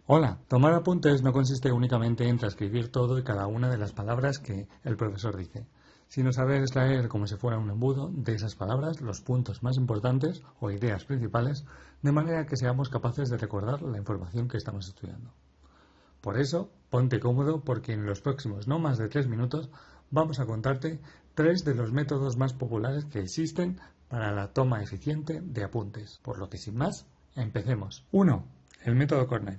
Hola, tomar apuntes no consiste únicamente en transcribir todo y cada una de las palabras que el profesor dice, sino saber extraer como si fuera un embudo de esas palabras los puntos más importantes o ideas principales, de manera que seamos capaces de recordar la información que estamos estudiando. Por eso, ponte cómodo porque en los próximos no más de 3 minutos vamos a contarte 3 de los métodos más populares que existen para la toma eficiente de apuntes. Por lo que sin más, empecemos. 1. El método Cornell.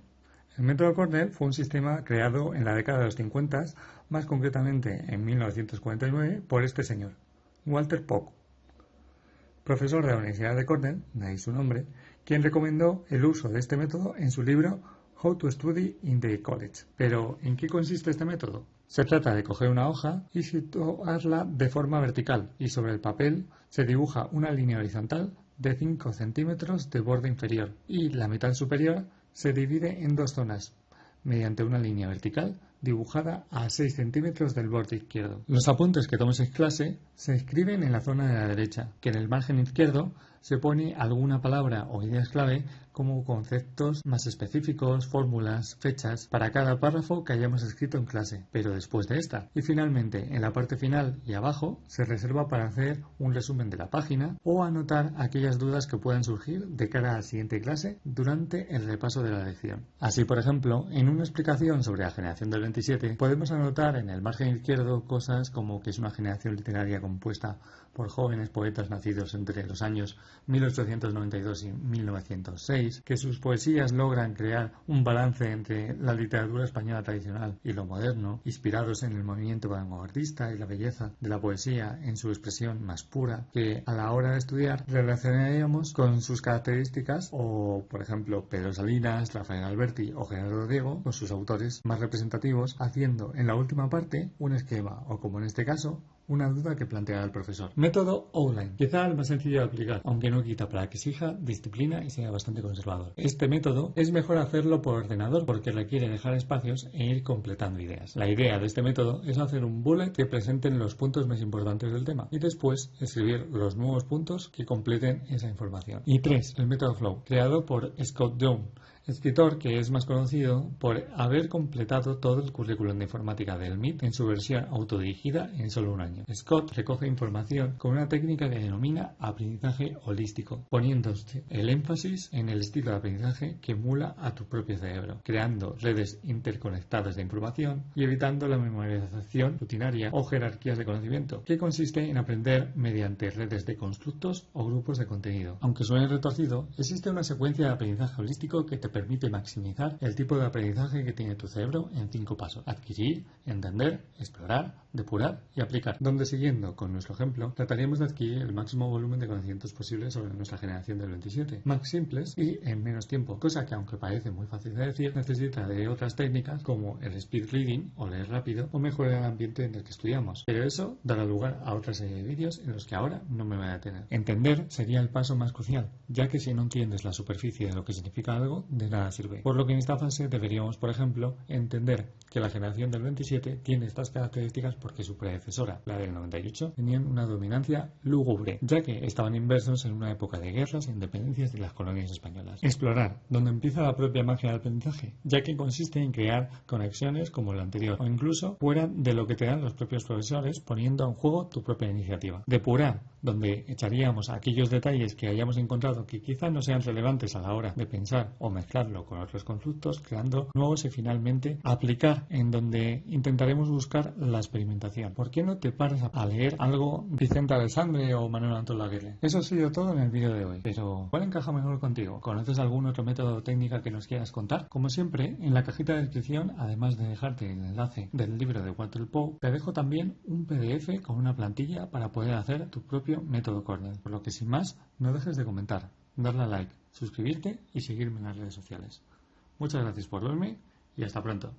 El método Cornell fue un sistema creado en la década de los 50, más concretamente en 1949, por este señor, Walter Pock, profesor de la Universidad de Cornell, de ahí su nombre, quien recomendó el uso de este método en su libro How to Study in the College. Pero, ¿en qué consiste este método? Se trata de coger una hoja y situarla de forma vertical y sobre el papel se dibuja una línea horizontal de 5 centímetros de borde inferior y la mitad superior se divide en dos zonas mediante una línea vertical dibujada a 6 centímetros del borde izquierdo. Los apuntes que tomes en clase se escriben en la zona de la derecha, que en el margen izquierdo se pone alguna palabra o ideas clave como conceptos más específicos, fórmulas, fechas, para cada párrafo que hayamos escrito en clase, pero después de esta. Y finalmente, en la parte final y abajo, se reserva para hacer un resumen de la página o anotar aquellas dudas que puedan surgir de cara a la siguiente clase durante el repaso de la lección. Así, por ejemplo, en una explicación sobre la generación del 27, podemos anotar en el margen izquierdo cosas como que es una generación literaria compuesta por jóvenes poetas nacidos entre los años 1892 y 1906, que sus poesías logran crear un balance entre la literatura española tradicional y lo moderno, inspirados en el movimiento vanguardista y la belleza de la poesía en su expresión más pura, que a la hora de estudiar relacionaríamos con sus características, o por ejemplo Pedro Salinas, Rafael Alberti o Gerardo Diego, con sus autores más representativos, haciendo en la última parte un esquema, o como en este caso, una duda que plantea el profesor. Método Outline. Quizá el más sencillo de aplicar, aunque no quita para que exija disciplina y sea bastante conservador. Este método es mejor hacerlo por ordenador porque requiere dejar espacios e ir completando ideas. La idea de este método es hacer un bullet que presenten los puntos más importantes del tema y después escribir los nuevos puntos que completen esa información. Y 3. El método Flow, creado por Scott Young, escritor que es más conocido por haber completado todo el currículum de informática del MIT en su versión autodirigida en solo un año. Scott recoge información con una técnica que denomina aprendizaje holístico, poniéndose el énfasis en el estilo de aprendizaje que emula a tu propio cerebro, creando redes interconectadas de información y evitando la memorización rutinaria o jerarquías de conocimiento, que consiste en aprender mediante redes de constructos o grupos de contenido. Aunque suene retorcido, existe una secuencia de aprendizaje holístico que te permite maximizar el tipo de aprendizaje que tiene tu cerebro en 5 pasos: adquirir, entender, explorar, depurar y aplicar, donde siguiendo con nuestro ejemplo trataríamos de adquirir el máximo volumen de conocimientos posibles sobre nuestra generación del 27, más simples y en menos tiempo, cosa que aunque parece muy fácil de decir, necesita de otras técnicas como el speed reading o leer rápido o mejorar el ambiente en el que estudiamos, pero eso dará lugar a otra serie de vídeos en los que ahora no me voy a detener. Entender sería el paso más crucial, ya que si no entiendes la superficie de lo que significa algo, de nada sirve. Por lo que en esta fase deberíamos, por ejemplo, entender que la generación del 27 tiene estas características porque su predecesora, la del 98, tenían una dominancia lúgubre, ya que estaban inmersos en una época de guerras e independencias de las colonias españolas. Explorar, donde empieza la propia magia del aprendizaje, ya que consiste en crear conexiones como la anterior, o incluso fuera de lo que te dan los propios profesores, poniendo en juego tu propia iniciativa. Depurar, donde echaríamos aquellos detalles que hayamos encontrado que quizá no sean relevantes a la hora de pensar o mezclarlo con otros conceptos, creando nuevos, y finalmente aplicar, en donde intentaremos buscar la experimentación. ¿Por qué no te paras a leer algo de Vicente Alexandre o Manuel Antonio Laguerre? Eso ha sido todo en el vídeo de hoy, pero ¿cuál encaja mejor contigo? ¿Conoces algún otro método o técnica que nos quieras contar? Como siempre, en la cajita de descripción, además de dejarte el enlace del libro de Walter Pock, te dejo también un PDF con una plantilla para poder hacer tu propio método Cornell. Por lo que sin más, no dejes de comentar, darle a like, suscribirte y seguirme en las redes sociales. Muchas gracias por verme y hasta pronto.